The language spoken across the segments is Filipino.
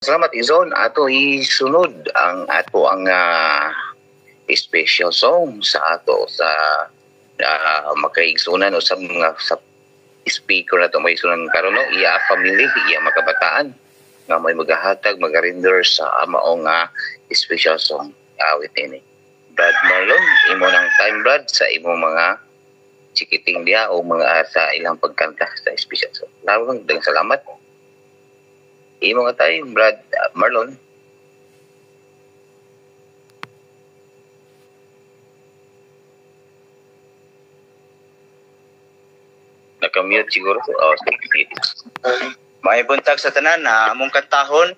Salamat Izon. Ato isunod ang ato ang special song sa ato sa makaigsunan o sa mga sa speaker na ito may isunan karon no iya family iya makabataan nga may magahatag magarender sa maong special song awit ini. Brad Marlon, imo ng time Brad sa imo mga chikiting dia o mga sa ilang pagkanta sa special song. Lawang daghang salamat. Imo nga tayo Brad Marlon. Naka-mute siguro. Oh, may buntag sa tanan na among kantahon,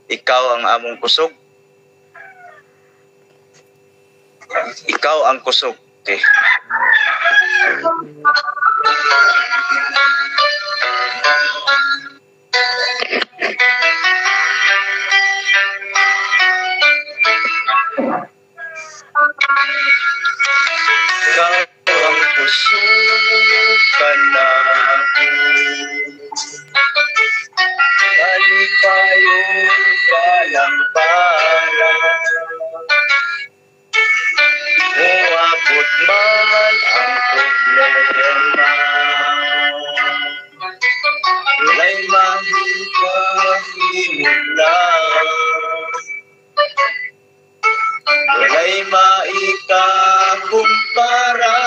ikaw ang among kusog. Ikaw ang kusog. Okay. Ikaw ang kusog kana alipayo dalang para uabot man ang problema walay mahikahimulan walay maikakumpara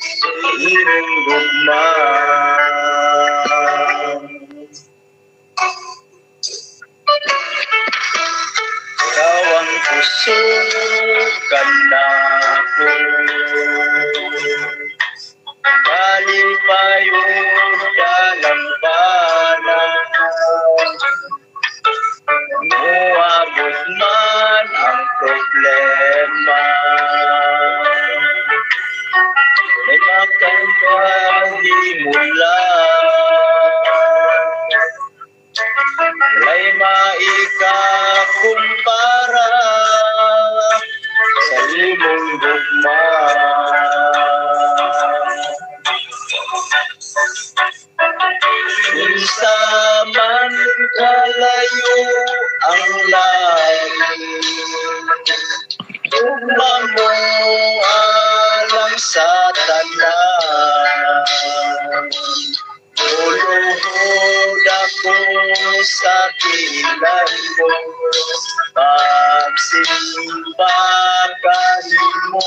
sa iyong gugma. Ikaw ang kusugan na ko kalipayo dalang bana muabot man ang problema may makangkahimula may maikakumpara sa imong gugma. Unsa man kalayo ang langit gugma mo alang sa tanan uluhod ako sa pilan mo pagsimba kanimo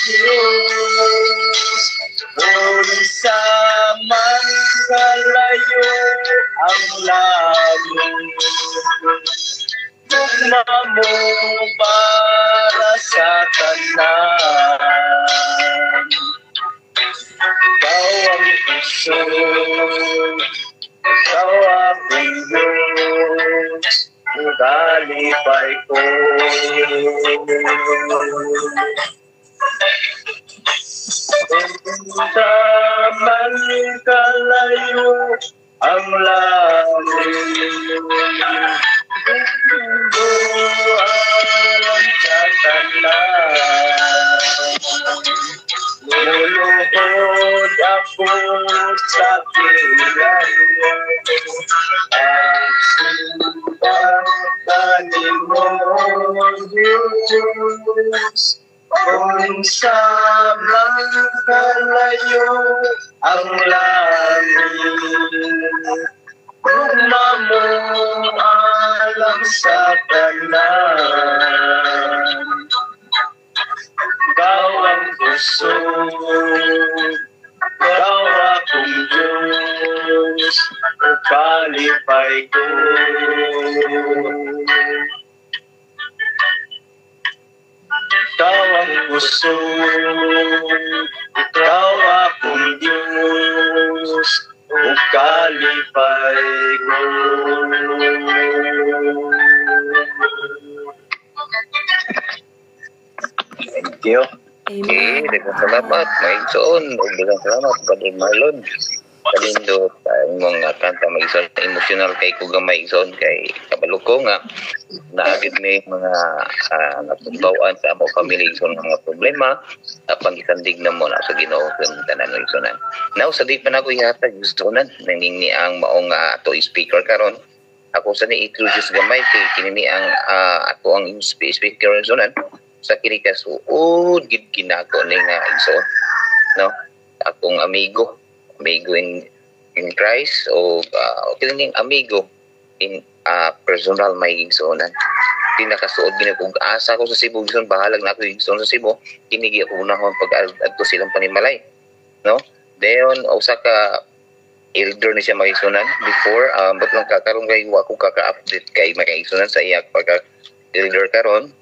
Diyos unsa man kalayo ang langit gugma mo para sa tanan. Ikaw ang kusog, ikaw akong Diyos, ugalipay ko. Unsa man kalayo ang langit, alam sa tanan. Luluhod ako sa pilan mo ang simba kanimo Diyos unsa man kalayo ang langit gugma mo alam sa tanan. Ikaw ang kusog, ikaw akong Diyos, upalipay ko. Ikaw ang kusog, ikaw akong Diyos, upalipay ko. Thank you. Okay, daghang salamat. Maigsoon. Daghang salamat, Brother Marlon. Kalindot imong kanta mag-igsoon emotional kay ko gamay igsoon kay kabalo ko nga naagid may mga natutawaan sa among pamilya igsoon mga problema apan gisandig na mo na sa Ginoo kun tanan ng igsoonan. Now sa di pa na ko ihatag igsoonan nangingni ang maong ato speaker karon. Ako sa ni-introduce gamay kay kini ang ato ang speaker igsoonan sa kini kasuod gid ginako ni nga igsoon no akong amigo in Christ o kining amigo in personal may igsoonan. Tinakasuod gina kung asa ko sa Cebu igsoon bahalag na ako igsoon sa Cebu kinigi ako unahon pag adto silang panimalay no dayon usa ka elder ni siya mag-igsoonan before but lang karon kay wa ko kaka-update kay mag-igsoonan sa iya pagka elder karon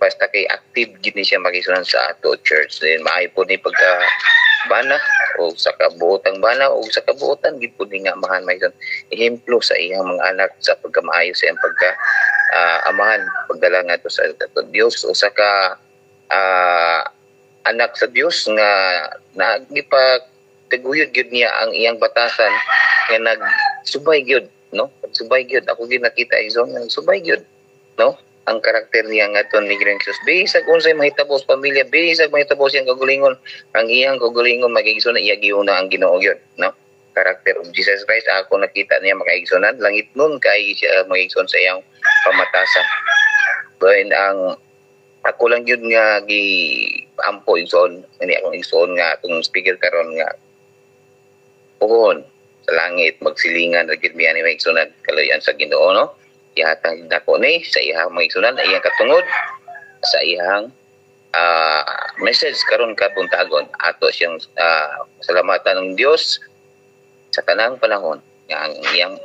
basta kay active gid ni siya mag-igsoonan sa ato church then maayo po ni pagka bana o sa kabuotang bana o sa kabuotan gid pud nga amahan may ehemplo sa iyang mga anak sa pagkamaayo sa iyang pagka amahan pagdala ngadto sa Dios o sa ka anak sa Dios nga nagipa taguyod gyud niya ang iyang batasan nga nagsubay gyud no subay gyud ako gyud nakita izon subay gyud no ang karakter niya nga ton ni Jesus bisag unsay mahitabo sa pamilya bisag mahitabo siyang kagulingon ang iyang kagulingon magigsoon na iya giuna ang Ginoo gyud no karakter of Jesus Christ ako nakita niya makaigsonan langit nun kay siya magigsoon sa iyang pamatasan then ang ako lang gyud nga gi ampo igsoon ani akong igsoon nga atong speaker karon nga puhon sa langit magsilingan ra gyud mi ani maigsoon kaloyan sa Ginoo no ihatag nako ni sa iyang maigsunan sa iyang katungod sa iyang message karon kabuntagon ato siyang salamatan ng Dios sa tanang panahon nga ang iyang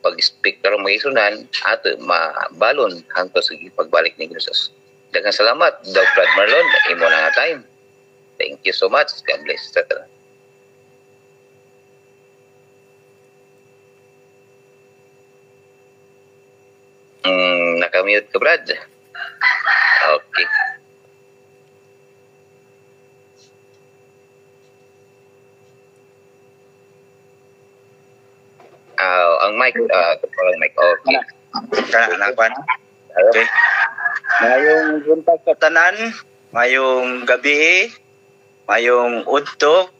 pag-speak karon maigsunan ato mabalon hangtod sa pagbalik ni Jesus. Daghang salamat Dr. Brad Marlon imo na nga time. Thank you so much. God bless sa tanan. Nakamute ka, Brad? Okay. Ang mic, okay. Anak ba? Okay. Mayong buntag sa tanan, mayong gabi, mayong udto,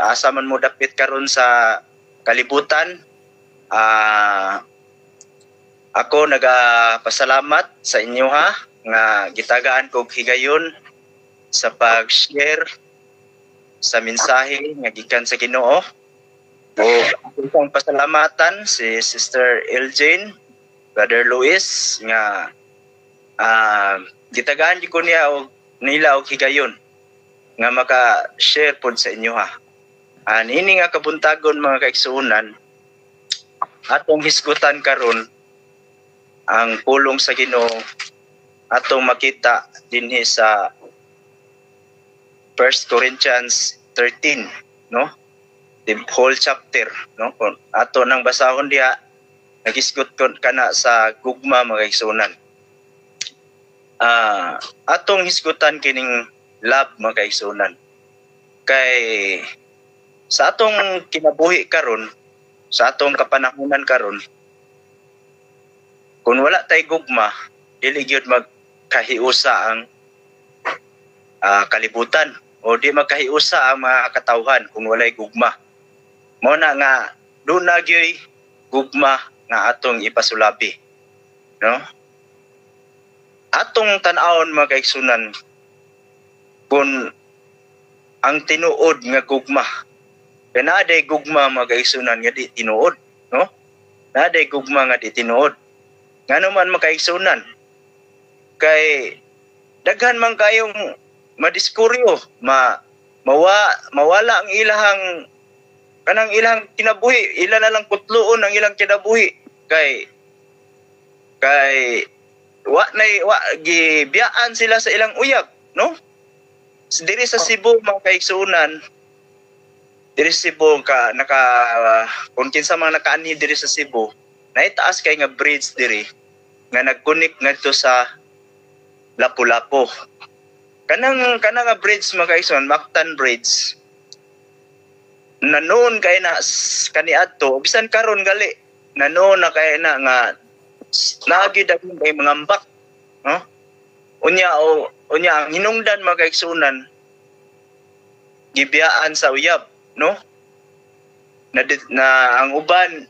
asa man mo dapit karon sa kalibutan. Ako nagapasalamat sa inyo ha nga gitagaan kog higayon sa pag-share sa mensahe nga gikan sa Ginoo. O akong pasalamatan si Sister Elgin, Brother Luis nga gitagaan gyud ko niya og nila og higayon nga maka-share pod sa inyo ha. Ini nga kabuntagon mga kaigsuonan atong hisgutan karon ang pulong sa Ginoo atong makita dinhi sa 1 Corinthians 13 no the whole chapter no ato nang basahon diha nagisgot kana sa gugma mga igsunan atong hisgutan kining love mga igsunan kay sa atong kinabuhi karon sa atong kapanahunan karon kung wala tay gugma, dili gyud magkahiusa ang kalibutan o di magkahiusa ang mga katawhan kung walay gugma. Mao na nga doon na gyud gugma nga atong ipasulabi. No? Atong tan-awon mga kaigsunan kung ang tinuod nga gugma. Kaya naaday gugma mga kaigsunan nga di tinuod, no? Naaday gugma nga di tinuod. Nga naman makaigsunan kay daghan man kayong madiskuryo mawala ang ilahang kanang ilang kinabuhi ila na lang kutluon ang ilang kinabuhi kay wa gibiyaan sila sa ilang uyab no diri sa Cebu mga kaigsunan diri sa Cebu kung kinsa mga nakaani diri sa Cebu naitaas kay nga bridge diri nga nag-connect ngadto sa Lapu-Lapu. Kanang nga bridge mga kaigsunan, Mactan Bridge. nanoon kay na kaniadto bisan karon gali nanoon na kay na nga nagi daghan kay mangambak, no? Unya ang hinungdan mga kaigsunan gibiyaan sa uyab, no? Na ang uban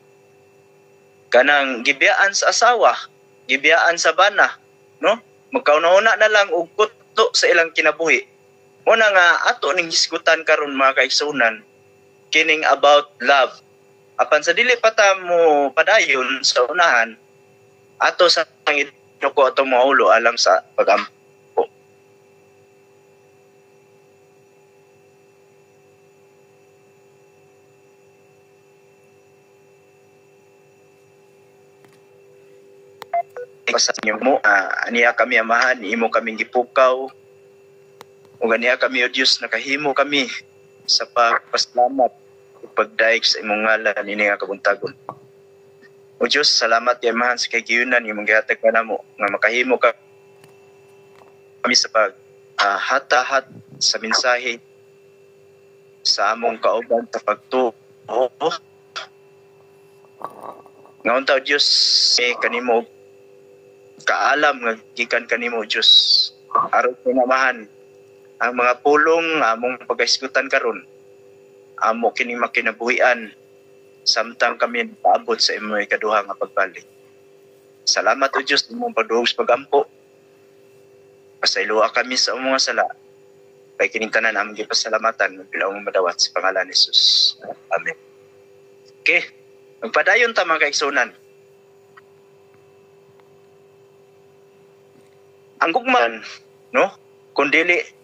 kanang gibiyaan sa asawa, gibiyaan sa bana, no? Magkauna-una na lang og kutlo sa ilang kinabuhi. Una nga ato ning hisgutan karon mga kaigsunan kining about love. Apan sa dili pa ta mo padayon sa unahan, ato sa ko ato maulo alang sa pagampo. Sa inyo mo, aniya kami amahan, imo kaming gipukaw, o ganiya kami o Diyos, nakahimo kami sa pagpasalamat o pagdaig sa imong ngalan, ini nga kabuntagon. O Diyos, salamat kay amahan sa kagiyunan, imong gihatag ka na mo, nga makahimo ka kami sa paghat-hat sa mensahe sa among kauban sa pagtuo. Nga unta o Diyos, kanimo kaalam nga gikan kanimo Diyos. Aron pinamahan ang mga pulong among pagahisgutan karon. Amo kini makinabuhian samtang kami paabot sa imong ikaduha nga pagbalik. Salamat o Diyos imong pagduhog sa pagampo. Pasayloa kami sa imong sala. Kay kining tanan among gipasalamatan bilang madawat sa pangalan ni Jesus. Amen. Okay. Magpadayon ta mga kaigsunan. Ang gugman, no? Kundili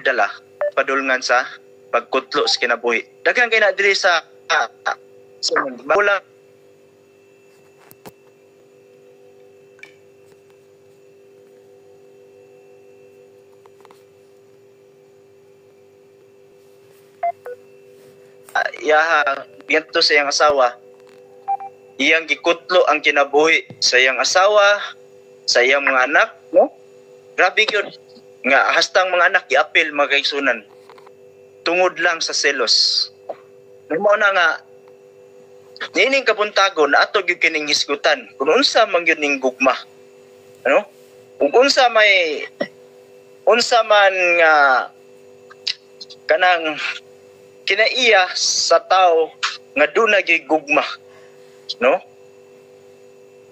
dala padulngan sa pagkutlo sa kinabuhi. Daghang kay na diri sa wala biyento sa iyang asawa, iyang gikutlo ang kinabuhi sa iyang asawa, sa iyang mga anak, no? Grabe yun. Nga hastang mga anak giapil mga kaigsunan tungod lang sa selos. Mo na nga nining kabuntagon ato gyud kining hisgutan kung unsa man gyud ning gugma. Ano? Kung unsa man nga kanang kinaiya sa tao nga dunay gyud gugma, no?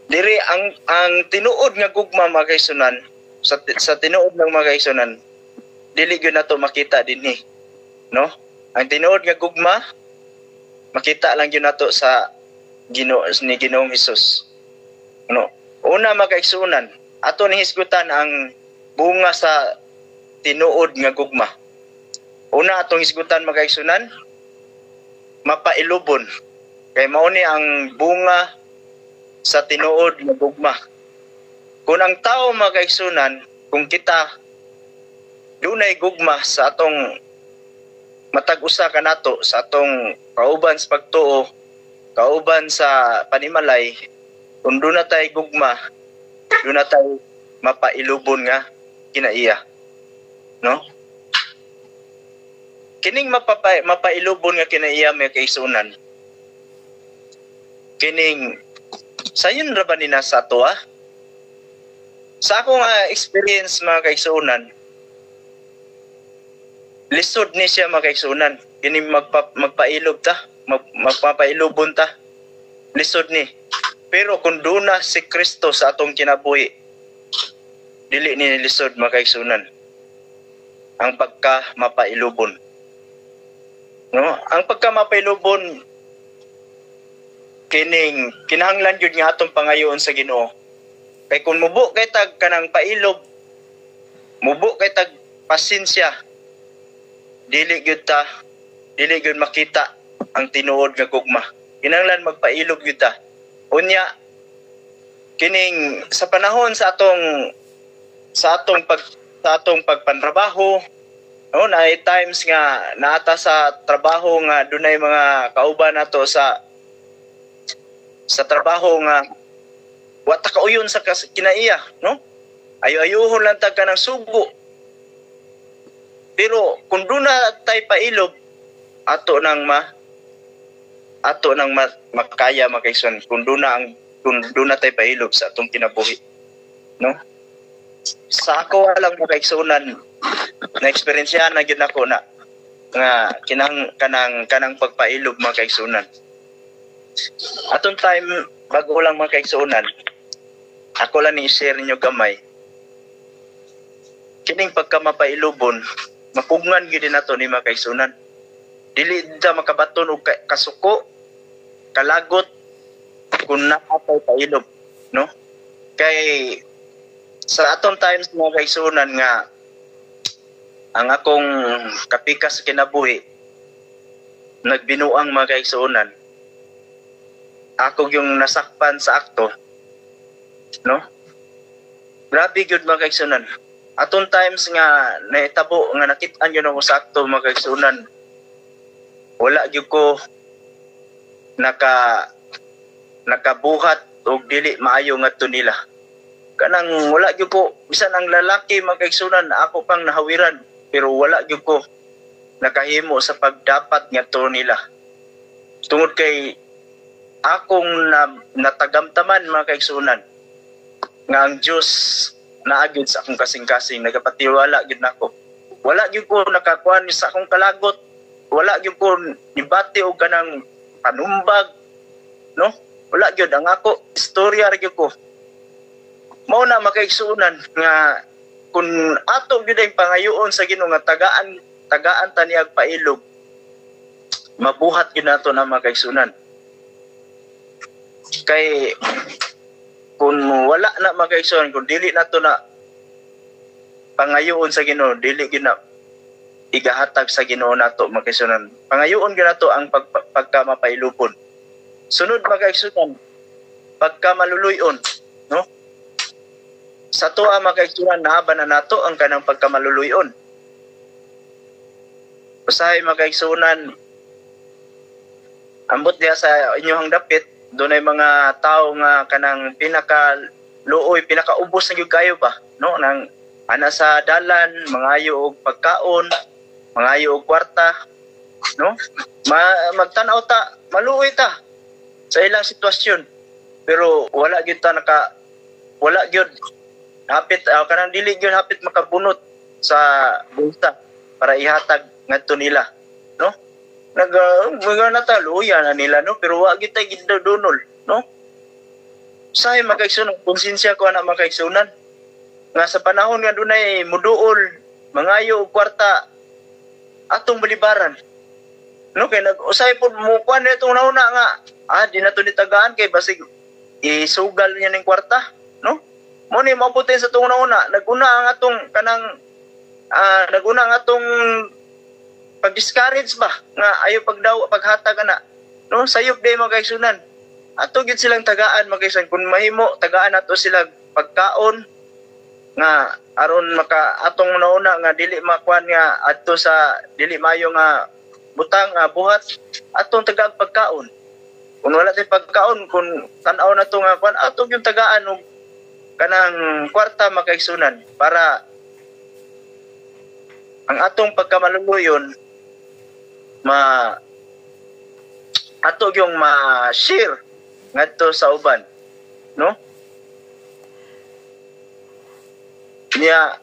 Diri ang tinuod nga gugma mga kaigsunan sa tinuod ng mga kaigsunan dili gyud nato makita dinhi, no? Ang tinuod nga gugma makita lang gyud nato sa Ginoong Hesus, no? Una mga kaigsunan ato ni hisgutan ang bunga sa tinuod nga gugma. Una atong hisgutan mga kaigsunan mapailubon kay mao ni ang bunga sa tinuod nga gugma. Kung ang tao mga kaigsunan, kung kita dunay gugma sa atong matag-usa ka nato sa atong kauban sa pagtuo, kauban sa panimalay, kung doon na tayo gugma, doon na tayo mapailubon nga kinaiya, no? Kining mapailubon nga kinaiya mga kaigsunan, kining sayon ra ba ni nasa ato Sa akong experience mga kaigsunan, lisod ni siya mga kaigsunan. Kini magpailob ta, magpapailobon ta. Lisod ni. Pero kung doon na si Kristo sa atong kinabuhi, dili ni lisod mga kaigsunan. Ang pagka mapailobon. No? Ang pagka mapailobon, kinahanglan yun nga atong pangayoon sa Ginoo. Kay kung mubo kay tag kanang pailob, mubo kay tag pasensya, dili gyud makita ang tinuod nga gugma. Kinahanglan magpailog gyud ta. Unya kining sa panahon sa atong pagpantrabaho, no, na times nga naata sa trabaho nga dunay mga kauban nato sa trabaho nga wata kauyon sa kinaiya, no? Ayo-ayuhon lang tag kanang sugo. Pero kung doon na tayo pailog, ato nang makaya makaison kung doon na tayo pailog sa atong kinabuhi, no? Sa ako walang makaigsunan na eksperyensya na gyud ako na nga kanang pagpailog makaigsunan. Atong time bago lang makaigsunan, ako lang ni share ninyo gamay. Kining pagka mapailubon, mapugngan gyud nato ni makaigsunan. Dili da makabaton og kasuko, kalagot kung nakapay pailog, no? Kay sa atong times mga kaigsunan nga ang akong kapikas kinabuhi nagbinuang mga kaigsunan, ako yung nasakpan sa akto, no? Grabe gyud mga kaigsunan. Atong times nga naitabo nga nakit-an yun ako sa akto mga kaigsunan, wala gyud ko nakabuhat og dili maayo ngadto nila. Kanang wala gyud ko, bisan ang lalaki makaigsunan ako pang nahawiran, pero wala gyud ko nakahimo sa pagdapat ngadto nila. Tungod kay akong natagamtaman makaigsunan nga ang Dios naagid sa akong kasing-kasing, nagapatiwala gyud nako. Wala gyud ko nakakuan sa akong kalagot, wala gyud ko nibati og kanang panumbag, no? Wala gyud, ang ako istorya ra gyud ko. Mao na makaigsunan nga kung ato gyud ang pangayoon sa Ginoo nga tagaan ta niya pailog, mabuhat gyud nato na makaigsunan. Kay kung wala na makaigsunan, kung dili nato na pangayoon sa Ginoo, dili gyud na igahatag sa Ginoo nato makaigsunan. Pangayoon gyud nato ang pagka mapailupon. Sunod makaigsunan, pagka maluluyon, no? Sa tuwa makaigsunan, naaban na nato ang kanang pagkamaluluyon. Usahay makaigsunan, ambot diya sa inyong dapit, doon ay mga tao nga kanang pinakaluoy, pinakaubos na gyud kayo ba, no? Nang ana sa dalan, mangayo og pagkaon, mangayo og kwarta, no? Magtanaw ta, maluoy ta sa ilang sitwasyon. Pero wala gyud ta wala gyud hapit kanang dili gyud hapit makabunot sa bulsa para ihatag ngadto nila, no? Mga nataluya na nila, no? Pero wa gyud tay gidunol, no? Say makaigsunan, konsensya ko ana makaigsunan nga sa panahon nga dunay muduol, mangayo og kwarta atong balibaran, no? Kay usay pud mo kuan itong nauna nga di na to nitagaan kay basig isugal niya ning kwarta, no? Mo ni mabuti sa tong nauna, naguna ang atong pag-discourage ba nga ayo paghatag ana, no? Sayop day makaigsunan. Ato gid silang tagaan makaigsunan, kun mahimo tagaan nato sila pagkaon nga aron atong nauna nga dili makuan nga adto sa dili mayo nga butang buhat, atong tagaan pagkaon. Kung wala tay pagkaon, kung tan-aw na to nga kuan, atong yung tagaan og kanang kwarta makaigsunan para ang atong pagkamaluluyon ato yung ma-share ngadto sa uban, no? Niya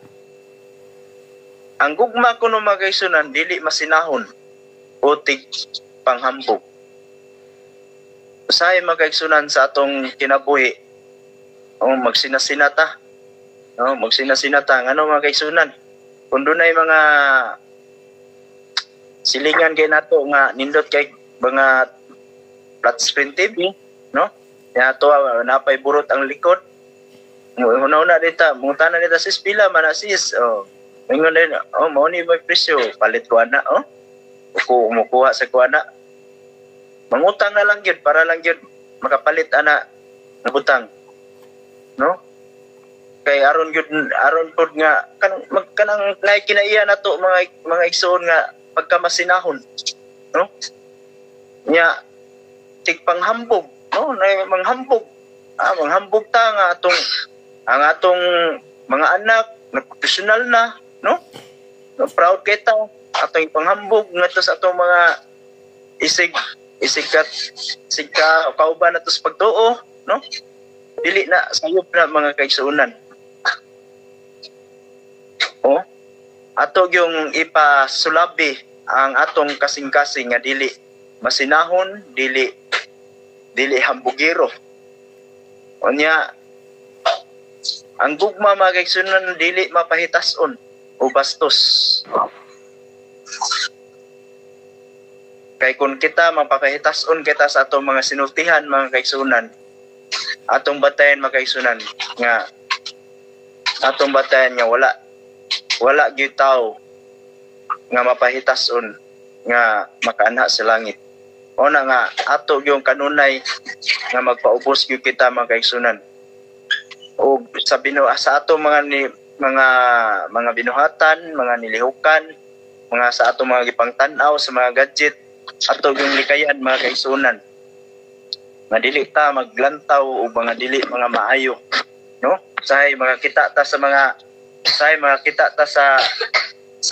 ang gugma kuno makaigsunan dili masinahon o tig panghambog. Usahay makaigsunan sa atong kinabuhi, magsinasinata, no? Magsinasinata ano makaigsunan, kung dunay mga silingan kay nato nga nindot kay mga flat screen TV, no? Ya to napay burot ang likod. Una dita, mungtana dita sis pila man sis. Ingon din, mao ni may presyo, palit ko ana, kumukuha sa kuana. Mangutang na lang yun para lang yun makapalit ana ng butang, no? Kay aron pud nga kanang kinaiya nato mga igsoon nga pagkamasinahon, no? Nya tigpanghambog, no? Manghambog. Manghambog ta nga ang atong mga anak na professional na, no? No, proud kita atong ipanghambog ngadto sa atong mga isig kauban nato sa pagtuo, no? Dili na sayop na mga kaigsuonan. Oh, ato yung ipasulabi ang atong kasing-kasing nga dili masinahon, dili hambugiro. Unya ang gugma mga kaigsuonan dili mapahitason o bastos. Kay kung kita mapapahitason kita sa atong mga sinultihan mga kaigsuonan, atong batayan mga kaigsuonan nga atong batayan nga wala gyud tawo nga mapahitason nga makaanha sa langit. O na nga ato yung kanunay nga magpaubos gyud kita mga kaigsuonan. O sa ato mga binuhatan, mga nilihukan, mga sa ato mga gipangtan-aw sa mga gadget, ato yung likayan mga kaigsuonan. Nga dili ta maglantaw o mga dili mga maayo, no? Sahay mga kita ta sa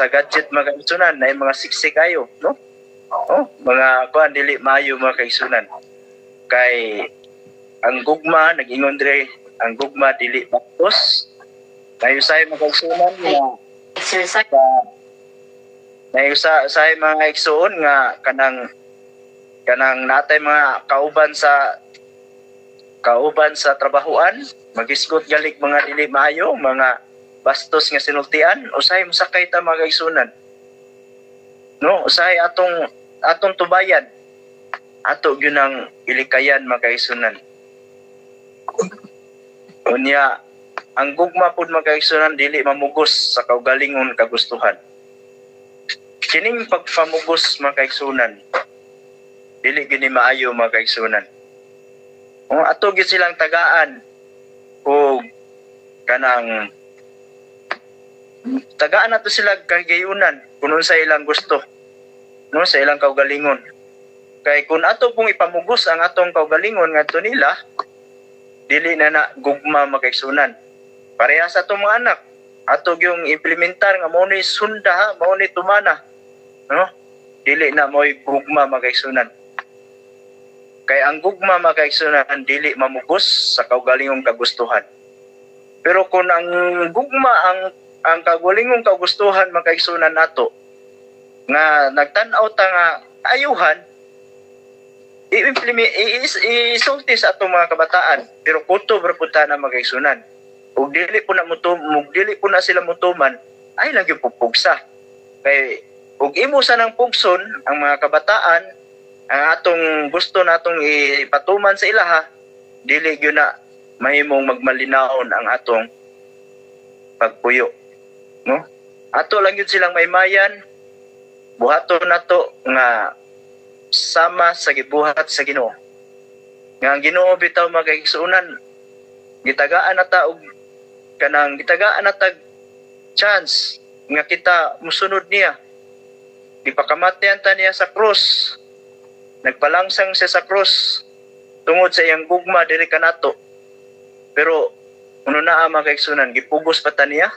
gadget mga kaigsuonan na mga siksik kayo, no? Oh, mga kuan dili maayo mga kaigsuonan. Kay ang gugma nag-ingon dire, ang gugma dili bastos. Kayo sa mga kaigsuonan nga sa mga igsuon nga kanang natay mga kauban sa trabahoan, magisgot galik mga dili maayo, mga bastos nga sinultian, usahay mosakay ta mga kaigsuonan. No, usahay atong tubayan. Ato gyud ang ilikayan mga kaigsuonan. Unya ang gugma pud mga kaigsuonan dili mamugos sa kaugalingon kagustuhan. Kining pagpamugos mga kaigsuonan dili gini maayo mga kaigsuonan. O ato gyud silang tagaan o kanang tagaan nato sila kagayunan kung sa ilang gusto, no, sa ilang kaugalingon. Kay kung ato pong ipamugos ang atong kaugalingon ngadto nila, dili na gugma mga kaigsuonan. Pareha sa atong mga anak, ato yung implementar nga mao ni sunda, mao ni tumana, no? Dili na mo'y gugma mga kaigsuonan. Kay ang gugma mga kaigsuonan dili mamugos sa kaugalingong kagustuhan. Pero kung ang gugma ang kaugalingong kagustuhan mga kaigsuonan nato nga nagtan-aw ta nga ayuhan, isulti sa atong mga kabataan, pero kutob ra pud ta na mga kaigsuonan. Ug dili po na sila mutuman, ay lang yung pupugsa. Kay ug imo sa nang pugson ang mga kabataan, ang atong gusto natong ipatuman sa ilaha, dili gyud na mahimong magmalinaon ang atong pagpuyo, no? Ato lang gyud silang maymayan, buhaton nato nga sama sa gibuhat sa Ginoo. Nga ang Ginoo bitaw mga kaigsuonan, gitagaan nata og kanang gitagaan natag chance nga kita musunod niya. Ipakamatyan ta niya sa krus, nagpalangsang siya sa krus tungod sa iyang gugma diri kanato. Pero uno na mga kaigsuonan, gipugos pa ta niya?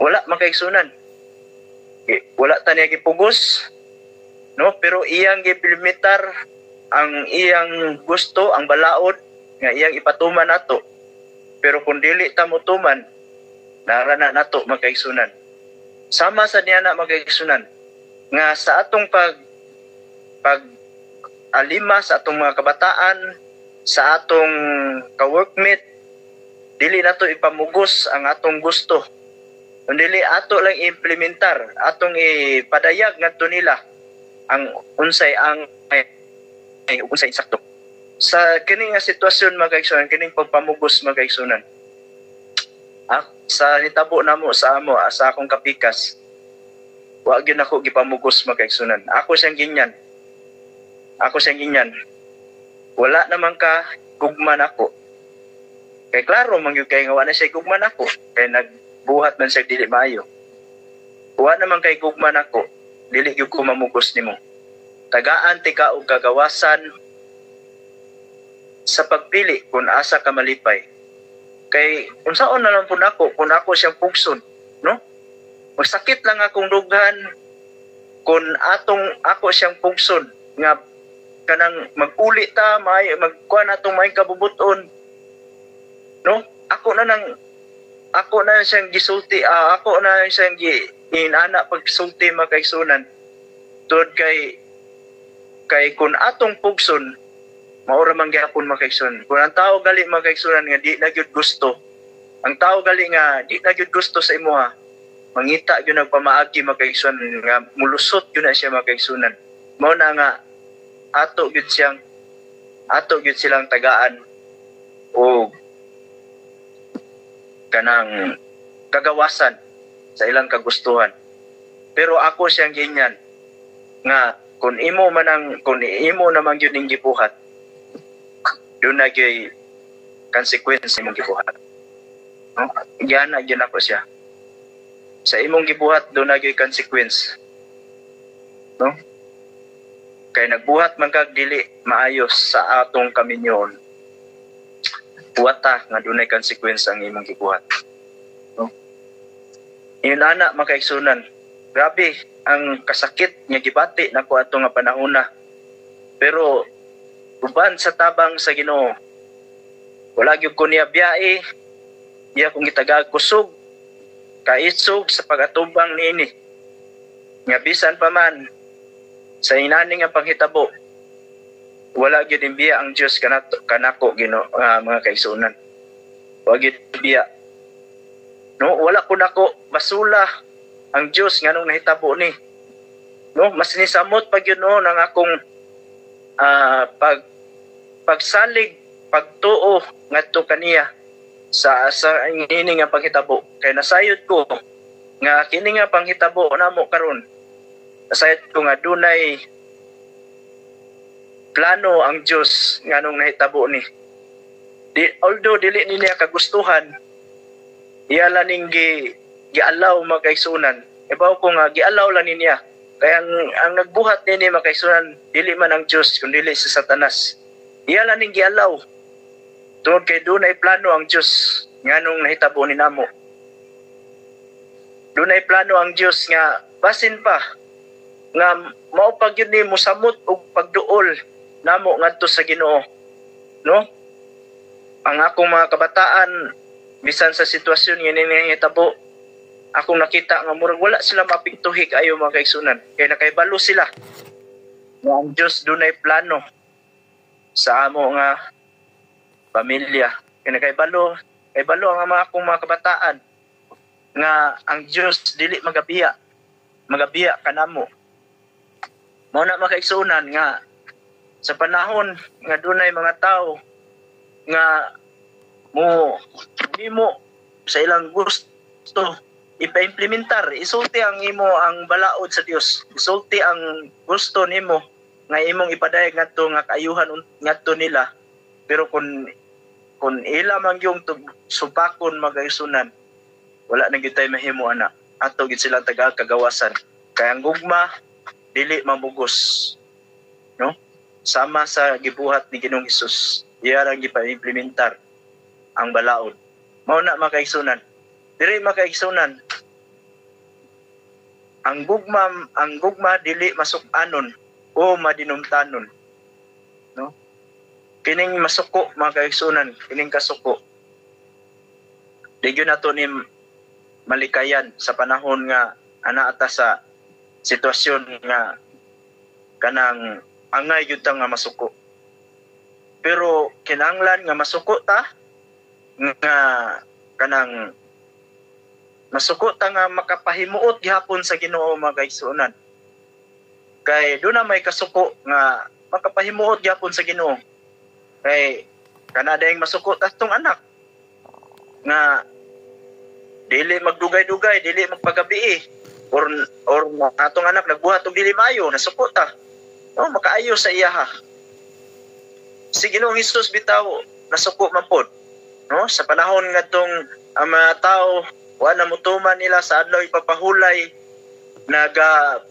Wala mga kaigsuonan. Wala ta niya gipugos, no? Pero iyang giimplementar ang iyang gusto, ang balaod nga iyang ipatuman nato. Pero kung dili ta mutuman, narana nato mga kaigsuonan. Sama sa niya na mga kaigsuonan nga sa atong pag alima sa atong mga kabataan, sa atong ka-workmate, dili nato ipamugos ang atong gusto. Dili ato lang implementar, atong ipadayag ngadto nila ang unsay sakto. Sa kining nga sitwasyon mga kaigsuonan, kining pagpamugos mga kaigsuonan, sa nitabo namo sa akong kapikas, wa gyud ako gipamugos mga kaigsuonan. Ako siyang ginyan. Wala naman ka gugman ako. Kay klaro man gyud kay nga wala siya gugman ako, kay nagbuhat man siya dili maayo. Wa naman kay gugman ako, dili gyud ko mamugos nimo. Tagaan ti ka og kagawasan sa pagpili kung asa ka malipay. Kay unsaon na lang po nako kung ako siyang pugson, no? Magsakit lang akong dughan kung ako siyang pugson nga kanang mag-uli ta magkuan atong may kabubuton, no? Ako na siyang gisulti, ako na siyang inana pagsulti makaigsunan tod kay kun atong pugson maura man gyapon makaigsunan. Kung ang tao gali makaigsunan nga di na gyud gusto, ang tao gali nga di na gyud gusto sa imuha, mangita gyud nagpamaagi makaigsunan nga mulusot gyud na siya makaigsunan. Mao na nga ato gyud silang tagaan o kanang kagawasan sa ilang kagustuhan. Pero ako siyang ganyan nga kung imo naman gyud ning gibuhat, doon na gyud consequence imong gibuhat. No? Yan ako siya. Sa imong gibuhat doon na gyud consequence. No? Kay nagbuhat man kag dili maayos sa atong kaminyon, buwata nga dunay consequence ang imong gibuhat. No? Yun ana makaigsunan. Grabe ang kasakit nga gibati nako ato nga panahona. Pero uban sa tabang sa Ginoo, wala gyud ko niya biyae, iya kong gitagag kusog, kaitsog sa pagatubang niini. Nga bisan pa man sa inani nga panghitabo, wala gyud biya ang Dios kanako Ginoo, mga kaigsunan. Wala gyud biya. No, wala ko nako basula ang Dios nganong nahitabo ni. No, mas nisamot pag yun no nang akong pagsalig, pagtuo ngadto kaniya sa ini nga panghitabo. Kay nasayod ko nga kini nga panghitabo namo karon. Nasayod ko nga dunay plano ang Dios nganong nahitabo ni. Although dili niya kagustuhan, iya laning gialaw makaigsunan. Ibaw ko nga gialaw lang niya. Kaya ang nagbuhat nini makaigsunan dili man ang Dios kundi dili si Satanas. Iya laning gialaw. Tungod kay dunay plano ang Dios nganong nahitabo ni namo. Dunay plano ang Dios nga basin pa nga mao pag yun ni mosamot og pagduol namo ngadto sa Ginoo. No? Ang akong mga kabataan bisan sa sitwasyon nga nahitabo, akong nakita nga murag wala sila mapiktuhi kaayo mga kaigsunan. Kaya nakaibalo sila nga ang Dios dunay plano sa amo nga pamilya. Kaya nakaibalo ang mga akong mga kabataan nga ang Dios dili magabiya kanamo. Mao na makaigsunan nga sa panahon nga dunay mga tao nga mo sa ilang gusto ipa-implementar, isulti ang balaod sa Dios, isulti ang gusto nimo nga imong ipadayag ngadto nga kaayuhan ngadto nila. Pero kung ila man yung supakon magaisunan, wala na gyud tay mahimo ana. Ato gid sila kagawasan. Kaya ang gugma dili mabugos. No? Sama sa gibuhat ni Ginoong Hesus, iya ra gipa-implementar ang balaod. Mao na makaigsunan. Dili makaigsunan. Ang gugma dili masuk-anon o madinumtanon. No? Kining masuko makaigsunan, kining kasuko. Di gyud nato ni malikayan sa panahon nga ana ata sa sitwasyon nga kanang angay gyud ta nga masuko. Pero kinahanglan nga masuko ta nga kanang masuko ta nga makapahimuot gihapon sa Ginoo mga kaigsunan. Kay doon na may kasuko nga makapahimuot gihapon sa Ginoo. Kay kanadayang masuko ta tong anak nga dili magdugay-dugay, dili magpagabi or atong anak nagbuhat og dili maayo, nasuko ta. No, makaayo sa iya ha. Si Ginoong Hesus bitaw nasuko man pod. No, sa panahon ngadtong ang mga tao wa na mutuman nila sa adlaw ipapahulay, naga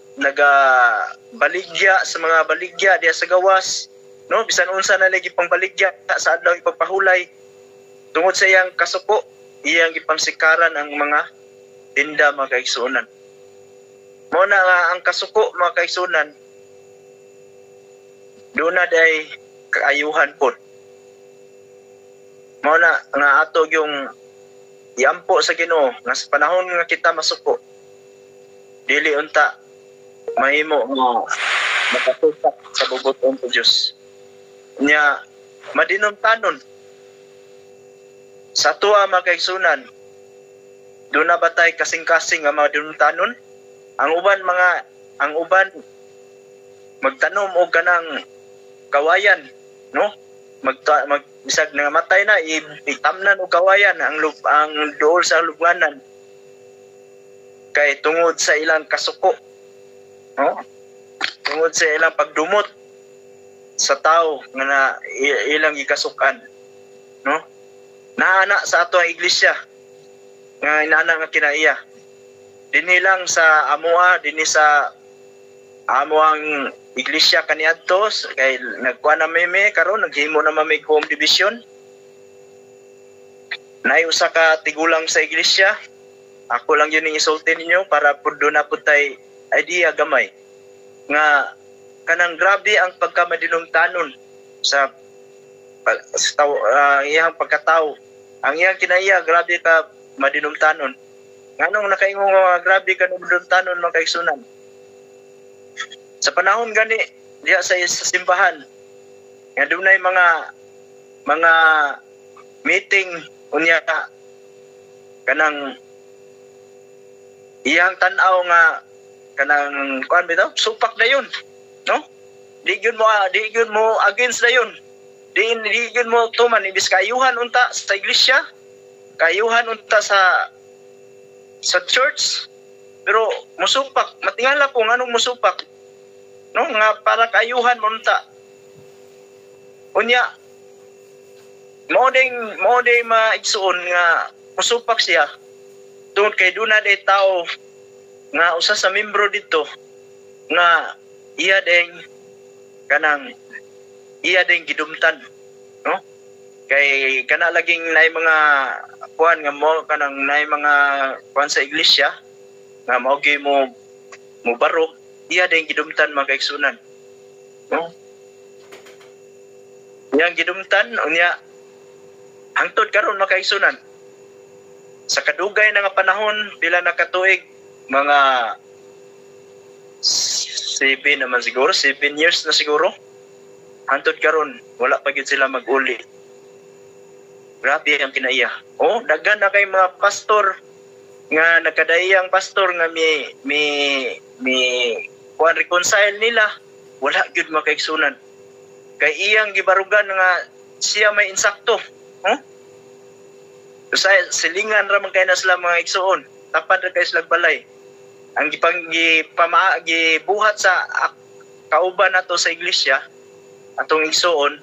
baligya sa mga baligya diya sa gawas, no, bisan unsa na lagi pang baligya sa adlaw ipapahulay. Tungod sa iyang kasuko, iyang gipangsikaran ang mga tinda mga kaigsuonan. Mao na nga ang kasuko mga kaigsunan, doon na day kaayuhan po. Mao na nga ato yung iampo sa Ginoo nga sa panahon nga kita masuko, dili unta mahimo nga makasukat sa bubuton sa Dios. Nya madinumtanon sa tuwa mga kaigsunan, doon na batay kasing-kasing nga mga dinumtanon. Ang uban magtanom og kanang kawayan, no? Bisag nga matay na itamnan og kawayan ang duol sa lubnganan kay tungod sa ilang kasuko, no? Tungod sa ilang pagdumot sa tao nga na ilang gikasukan, no? Naana sa ato ang iglesia nga inana nga kinaiya dinhi lang sa amoa, dinhi sa amo ang iglesia kaniadto kay nagkuha na meme karon naghimo na may home division. Nay usa ka tigulang sa iglesia, ako lang yun isulti ninyo para pud do na pud tay idea gamay nga kanang grabe ang pagkamadinumtanon sa iyang pagkatao. Ang iyang kinaiya grabe ka madinumtanon. Nganong nakaingon nga grabe ka madinumtanon mga kaigsunan. Sa panahon gani diya sa simbahan nga dunay mga meeting unya kanang iyang tan-aw nga kanang kuan bitaw supak na yun, no? Di gyud mo against na yun. Di gyud mo tuman ibis kayuhan unta sa iglesia, kayuhan unta sa church, pero musupak. Matingala ko nganong musupak, no? Nga para kayuhan mo unta. Unya mo ding maigsuon nga musupak siya tungod kay duna day tao nga usa sa membro dito nga iya ding gidumtan, no? Kay kana laging nay mga kuan nga mo kanang nay mga kuan sa iglesia nga mao gyud mo barok, iya ding gidumtan mga kaigsunan, no? Yang gidumtan unya hangtod karon mga kaigsunan sa kadugay na nga panahon pila na katuig, mga 7 naman siguro, 7 years na siguro. Hantod karon wala pa gyud sila mag-uli. Grabe ang kinaiya. Oh, daghan na kay mga pastor nga nagkadaiyang pastor nga mi kuan reconcile nila, wala gyud makaigsunan. Kay iyang gibarugan nga siya may insakto. Huh? So, silingan ra man kay na sila mga igsuon. Tapad ra kay sila balay. Ang gibuhat sa kauban nato sa iglesia atong igsuon,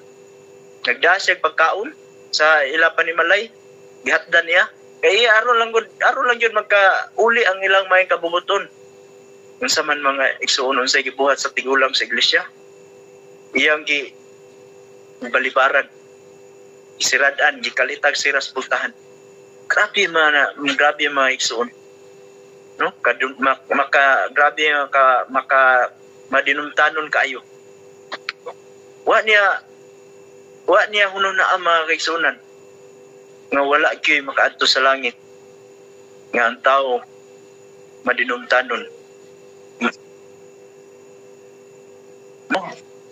nagdasig pagkaon sa ila panimalay, gihatdan niya. Kay aron lang gyud magka-uli ang ilang may kabubuton. Unsa man mga igsuon unsay gibuhat sa tigulang sa iglesia, iyang balibaran, isiradan, gikalitag siras pultahan. Grabe mga igsuon, no? Grabe madinumtanon kaayo. Wa niya hunong na ang mga kaigsunan nga wala gyud makaadto sa langit nga ang tao madinumtanon.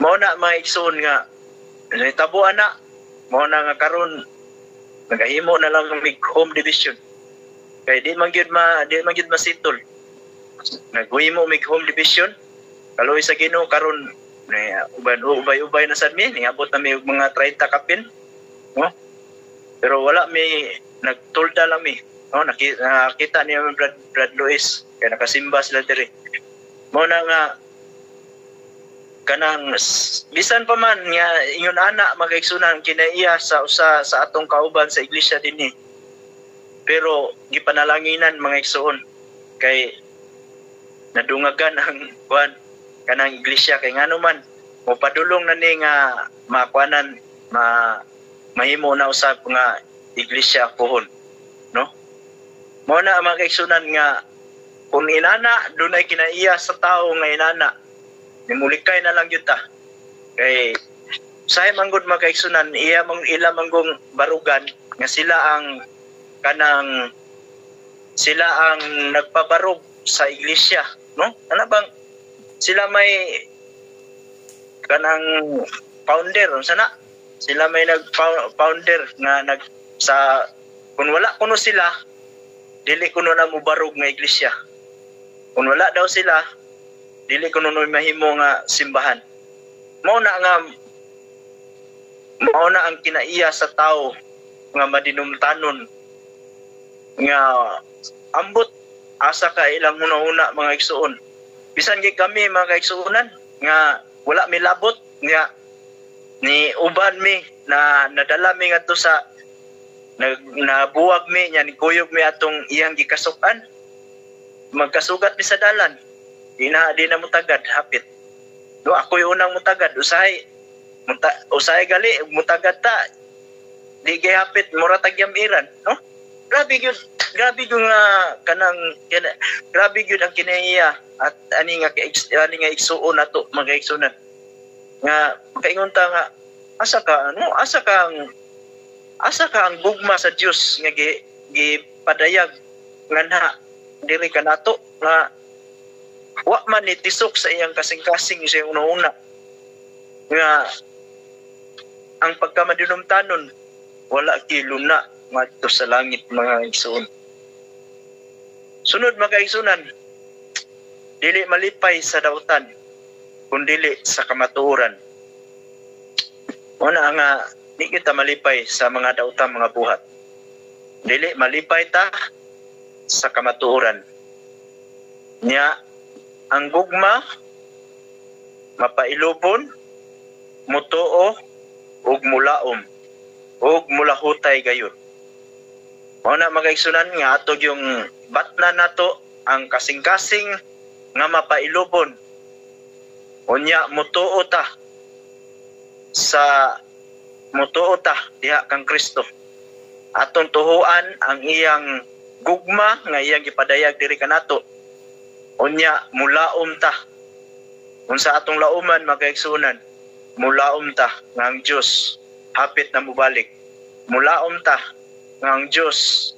Mao na mga igsoon nga nahitabuan na, mao na nga karon nagahimo na lang ng home division. Kay di man gyud masitol. Naghimo mig home division. Kaloy sa Ginoo karon ubay na sad mi, niabot na mi mga 30 kapin. No? Pero wala mi nagtulda lang mi. No, nakita niya Brad Luis kay nakasimba sila diri. Mao na nga kanang bisan pa man nga ingon ana magaigsunan kinaiya sa usa sa atong kauban sa iglesia dinhi. Pero gipanalanginan mga igsoon kay nadungagan ang kuan kanang iglesia kay ngano man mopadulong na ni nga makuanan mahimo na usab nga iglesia pohon, no? Mao na ang mga igsunan nga kung inana doon ay kinaiya sa tao nga inana, nimulikay na lang yun ta. Kay sahay manggod makaigsunan, ila manggong barugan nga sila ang nagpabarog sa iglesia, no? Ano bang sila may kanang founder sana? Sila may founder nga kung wala kuno sila, dili kuno na mubarog nga iglesia. Kung wala daw sila, dili kuno mahimo nga simbahan. Mao na ang kinaiya sa tao nga madinumtanon nga ambot asa ka ilang una mga igsuon. Bisan gid kami mga kaigsuonan nga wala mi labot nga ni uban mi na nadala mi ngadto sa nabuwag mi nya ni kuyog mi atong iyang gikasukan. Magkasugat mi sa dalan. Di na mutagad hapit. No, ako yung unang mutagad. Usahay gali, mutagad ta. Di gay hapit, mura tagyamiran. No? Grabe yun nga grabe yun ang kinaiya at ani nga igsuon nato mga igsunan. Nga kaingon ta nga asa ka ang gugma sa Dios nga gipadayag nga na diri ka nato nga wa man ni tisok sa iyang kasing-kasing sa iyang una nga ang pagkamadinumtanon wala kiluna ngadto sa langit mga igsoon. Sunod mga igsunan, dili malipay sa dautan kundili sa kamatuoran. Una nga di kita malipay sa mga dautan mga buhat. Dili malipay ta sa kamatuoran. Nya ang gugma mapailubon, mutuo ug mulaom ug mulahutay gayon. Mao na magaigsunan nga atog yung batna nato ang kasing-kasing nga mapailubon. Unya mutuo ta diha kang Kristo. Atong tuhuan ang iyang gugma nga iyang gipadayag diri kanato. Unya mulaom ta. Unsa atong lauman magaigsunan, mulaom ta nga ang Dios hapit na mubalik. Mulaom ta nga ang Dios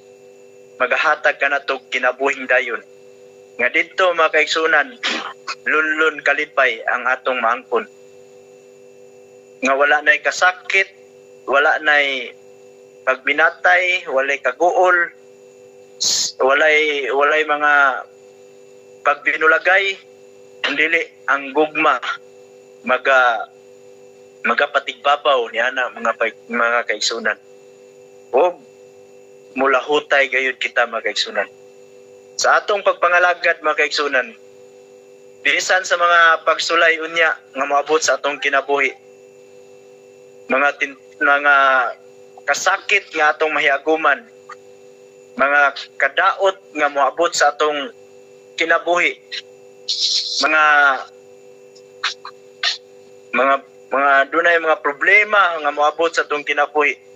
magahatag kanatog kinabuhing dayon. Nga didto makaigsunan, lunlun kalipay ang atong maangkon. Nga wala nay kasakit, wala nay pagbinatay, walay kaguol, walay mga pagbinulagay, dili ang gugma magapatigbabaw niya na mga kaigsunan. O mulahutay gayud kita mga kaigsunan. Sa atong pagpangalagad mga kaigsunan, bisan sa mga pagsulay unya nga moabot sa atong kinabuhi, mga kasakit nga atong mahiaguman, mga kadaot nga moabot sa atong kinabuhi, mga dunay mga problema nga moabot sa atong kinabuhi,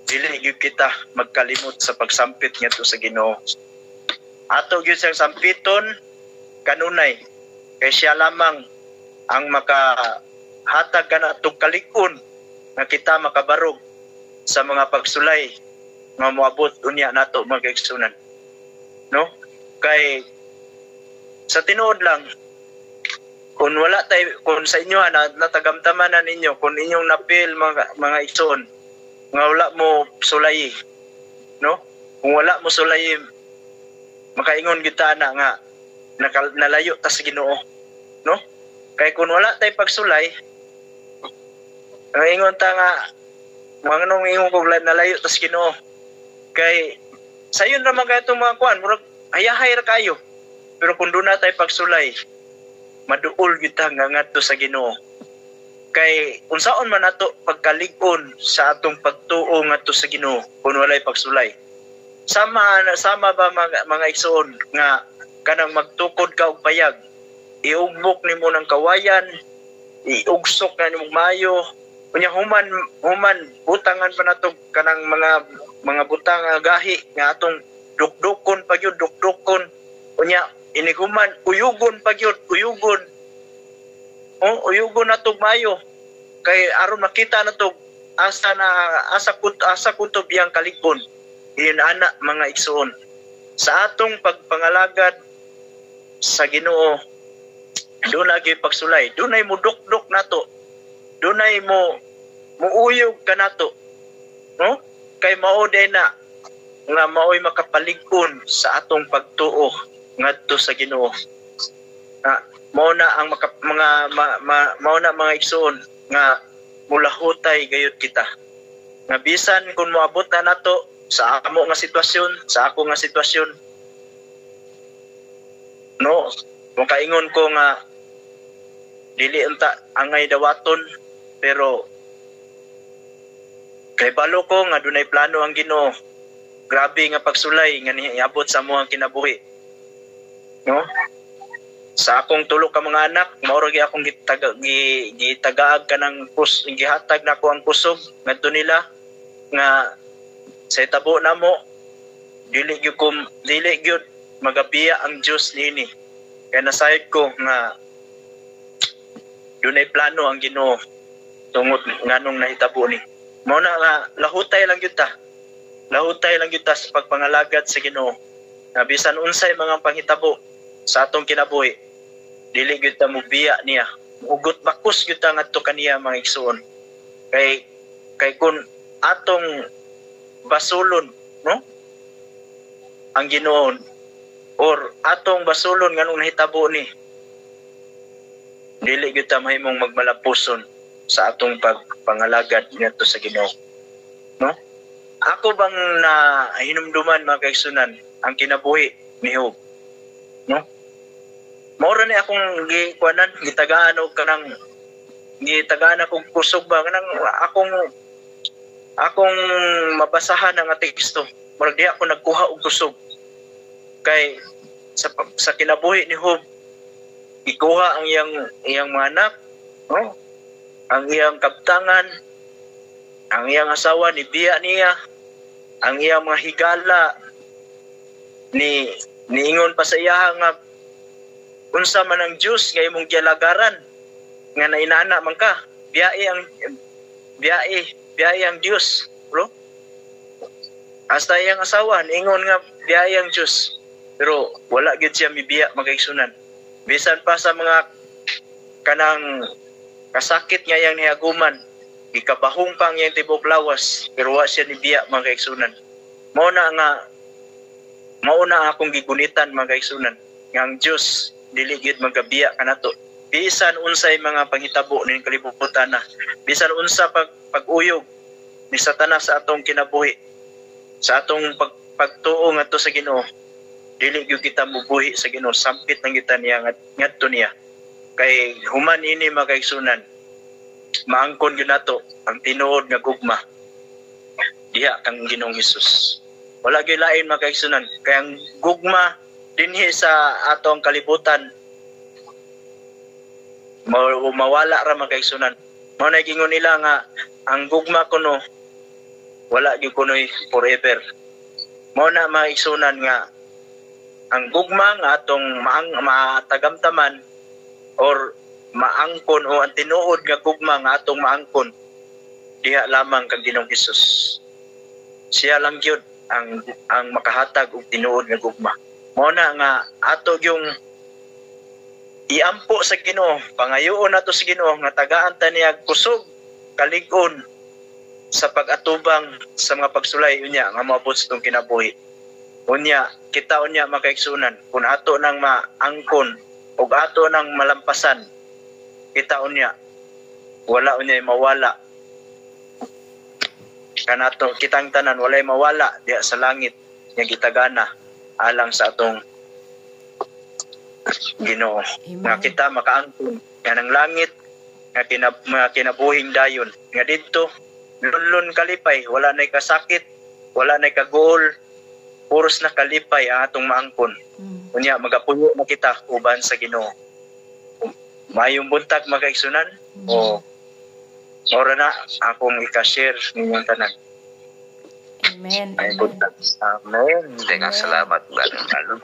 dili gyud kita magkalimot sa pagsampit ngadto sa Ginoo. Ato gyud sang sampiton kanunay kay siya lamang ang makahatag kanatong kalig-on nga kita makabarog sa mga pagsulay nga moabot unya nato mga kaigsunan. No? Kay sa tinuod lang, kung sa inyo natagamtaman na ninyo, kung inyong napil mga igsoon nga wala mo sulay, no? Kung wala mo sulay, makaingon kita nga nalayo ta sa Ginoo, no? Kay kung wala tay pagsulay, ingon ta nga manganong ingon kog nalayo ta sa Ginoo. Kay sayon ra man kayto mga kuan, murag hayahay ra kayo. Pero kung doon na tay pagsulay, maduol kita nga ngadto sa Ginoo. Kay unsaon man nato pagkalig-on sa atong pagtuo ngadto sa Ginoo kung walay pagsulay. Sama ba mga igsoon nga kanang magtukod ka og payag, iugbok nimo ng kawayan, iugsok na nimo mayo, unya human butangan pa nato kanang mga butang nga gahi nga atong dukdukon pa gyud dukdukon Unya iniguman uyugon pagyud, uyugon. Uyugon na to mayo. Kay aron makita na to asa kutob yang kalikon. Iyon ana mga igsoon. Sa atong pagpangalagad sa Ginoo, dunay gyud pagsulay, dunay mo dukdok nato. Dunay mo muuyog ka nato. No? Kay mao na nga mao'y makapalig-on sa atong pagtuo ngadto sa Ginoo. Mao na ang mao na mga igsoon nga mulahutay gayud kita. Nga bisan kung moabot na nato sa amo nga sitwasyon, sa ako nga sitwasyon, no, makaingon ko nga dili unta angay dawaton, pero kay balo ko nga dunay plano ang Ginoo. Grabe nga pagsulay nga niabot sa mo ang kinabuhi. No? Sa akong tulo ka mga anak, mao ra akong gitagaag ka ng gihatag na ko ang kusog ngadto nila nga sa itabo na mo dili gyud magabiya ang Dios niini. Kaya nasayod ko nga dunay plano ang Ginoo tungod nganong nahitabo ni. Mao na nga lahutay lang gyud ta. Lahutay lang gyud ta sa pagpangalagad sa Ginoo. Na bisan unsay mga panghitabo sa atong kinabuhi, dili gyud ta mobiya niya. Ugot bakos gyud ta ngadto kaniya mga igsoon. Kay kun atong basulon, no? Ang Ginoo or atong basulon nganong nahitabo ni, dili gyud ta mahimong magmalapuson sa atong pagpangalagad ngadto sa Ginoo. No? Ako bang na hinumduman mga kaigsunan ang kinabuhi ni Job? No? Mao ra ni akong gitagaan og kanang gitagaan akong kusog ba kanang akong mabasahan ang teksto. Murag di ako nagkuha og kusog. Kay sa kinabuhi ni Job, ikuha ang iyang mga anak, no? Ang iyang kabtangan, ang iyang asawa ni biya niya, ang iyang mga higala niingon pa sa iya nga unsa man ang Dios nga imong gialagaran nga nainana man ka, biyae ang Dios, bro. Hasta iyang asawa niingon nga biyae ang Dios, pero wala gyud siya mibiya magaigsunan. Bisan pa sa mga kanang kasakit nga yang nihaguman, ikabahong pang yang tibok lawas, pero wa siya nibiya mga kaigsunan. Mao na akong gigunitan mga kaigsunan nga ang Dios dili gyud magabiya kanato. Bisan unsay mga panghitabo ning kalibutan na, bisan unsa pag-uyog ni Satanas sa atong kinabuhi, sa atong pagtuo ngadto sa Ginoo, dili gyud kita mubuhi sa Ginoo, sampit lang kita niya ngadto niya. Kay human ini mga kaigsunan, maangkon gyud nato ang tinuod nga gugma diha kang Ginoong Hesus. Wala gyud lain mga kaigsunan, kay ang gugma dinhi sa atong kalibutan mawala ra mga kaigsunan. Mao na gingon nila nga ang gugma kuno wala gyud kuno forever. Mao na mga kaigsunan nga ang gugma nga atong matagamtaman or maangkon o ang tinuod nga gugma nga atong maangkon diha lamang kang Ginoong Hesus. Siya lang gyud ang makahatag og tinuod nga gugma. Mao na nga ato yung iampo sa Ginoo, pangayoon nato sa Ginoo nga tagaan ta niya kusog kalig-on sa pag-atubang sa mga pagsulay unya nga moabot sa tong kinabuhi. Unya kita unya makaigsunan kun ato nang maangkon ug ato nang malampasan, kita unya wala unya mawala kanato kitang tanan, walay mawala diha sa langit nga gitagana alang sa atong Ginoo. Nga kita makaangkon nga ng langit nga kinabuhing dayon nga didto lulon kalipay, wala nay kasakit, wala nay kaguol, puros na kalipay ang atong maangkon. Unya magapuyo na kita uban sa Ginoo. Mayong buntag magaigsunan o ora na akong i-share ninyong tanan. Amen. Ay, Amen. Amen. Teka, salamat. Salamat.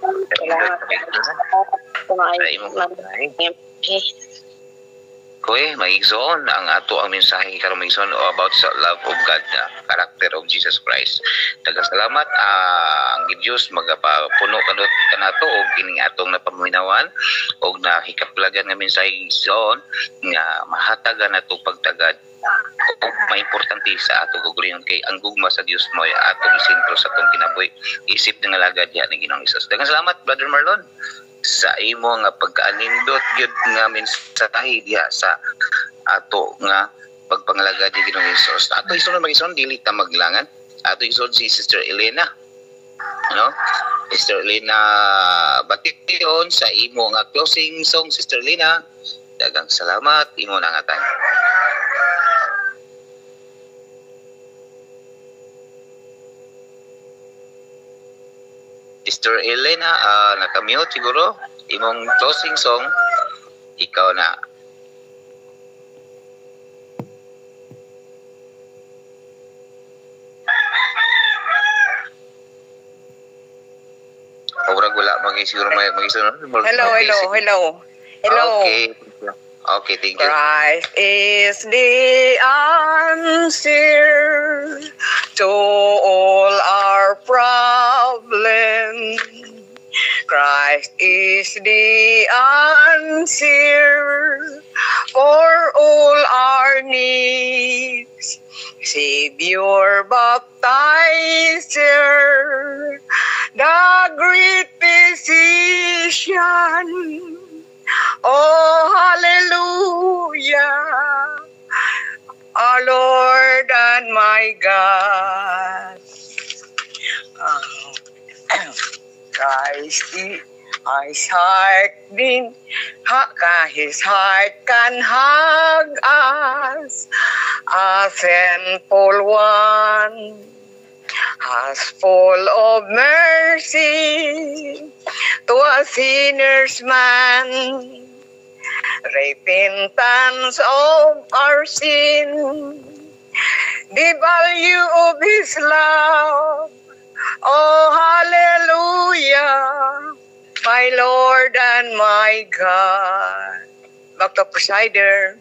Kuya, maigsoon ang ato ang mensahe karon maigsoon about sa love of God na character of Jesus Christ. Salamat ang Diyos magapapuno kadot kanato og kining atong napaminawan og nahikaplagan nga mensahe igsoon nga mahatagan nato pagtagad o maimportante sa ato gugulyon kay ang gugma sa Dios mo atong isentro sa atong kinabuhi isip nga lagad diha ni Ginoong Hesus. Daghang salamat Brother Marlon sa imo nga pagkaanindot gyud nga mensahe diha sa ato nga pagpangalagad ni Ginoong Hesus. Ato isunod mag-ison dili ta maglangan. Ato isunod si Sister Elena. No? Sister Elena Bation sa imo nga closing song Sister Elena. Daghang salamat imo nangatan. Sister Elena, nakamute siguro. Imong closing song, ikaw na. Orag wala siguro magisunod. Hello. Okay. Okay, thank you. Christ is the answer to all our problems. Christ is the answer for all our needs. Savior, baptizer, the great physician. Oh, hallelujah, our Lord and my God. Christ, His heart His heart can hug us, a sinful one, as full of mercy to a sinner's man. Repentance of our sin, the value of His love. Oh, hallelujah, my Lord and my God. Back to presider.